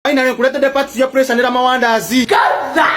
Aina nkuletedde pati ya pressure nera mawandazi.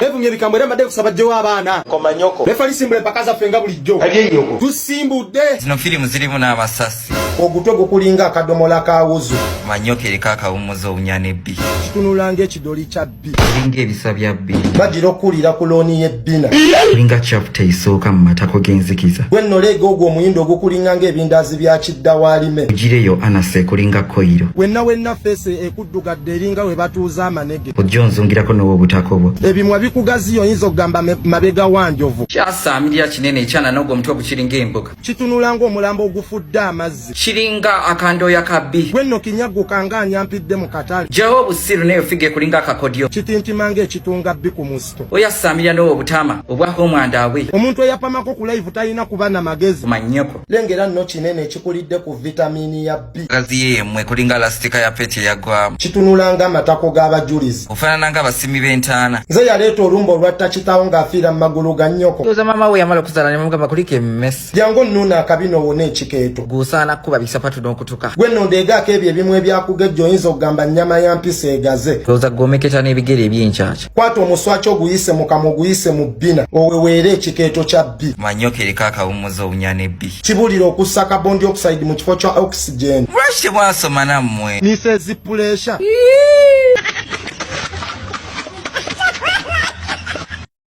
Evumye bikambwe mbadde kusaba jjo abaana. Koma nyoko. Lefali simbule pakaza fenga bulijjo. Aliye nyoko. Tusimbudde. Zino filimu zirimu n'abasasi. Ogutwe gukulinga akadomola ka wuzu. Manyoka eriko akawummuza obunyana ebbi. Kitunulanga ekidoli kya bbi. Kulinga ebisa bya bbi. Bagira okulira ku looni y'ebbina. Kulinga chapter esooka mu matako g'enzikiza. Gwe nno leega ogwo omuyindo ogukulinga ng'ebindaazi bya kiddawaaliime. Ugireyo anase kulinga koyiro. Wenna feese ekuddugadde eringa we batuuza amanege. Ojja onzungirako n'obutako bwo. Ebimwa bikugazi oyinza okugamba mabega wa njovu. Kyasaamira kinene ekyana n'ogwo omutwe gukiringa emboga. Kitunulanga omulambo ogufudde amazzi. Kiringa akandooya kabbi. Gwe nno kinyago kanga anyampidde mu katale. Gyawo obusiru neyo fige kulinga akakodyo. Kitintimanga ekitunga bbi ku musito. Oyasaamira n'owo obutama obwako omwandaabwe. Omuntu eyapamako ku live talina kuba na magezi. Manyoko. Lengera nno kinene ekikulidde ku vitamini ya B. Gazi yemmwe kulinga lastika ya peti eyagwamu. Kitunulanga amatako g'abajulizi. Ofaanana ng'abasimi b'entaana. Nze yaleeta olumba olwatta kitaawo ng'afiira mu magulu ga nnyoko. Ndowooza maama we yamala okuzaala ne mugamba kuliko emmesi. Jangu nnuuna akabina owone ekikeeto. Gusaana kuba bisapatu n'okutuka. Gwe nno ndeegaako ebyo ebimu ebyakugejja oyinza okugamba nnyama ya mpisa egaze. Ndowooza gw'omeketa n'ebigere eby'enkyakya. Kwata omuswaki oguyise mu kamwa oguyise mu bbina oweweere ekikeeto kya bbi. Manyoka eriko akawummuza obunyana ebbi. Kibulira okussa carbon dioxide mu kifo kya oxygen. Lwaki temwasoma nammwe? Nisezi puleesha.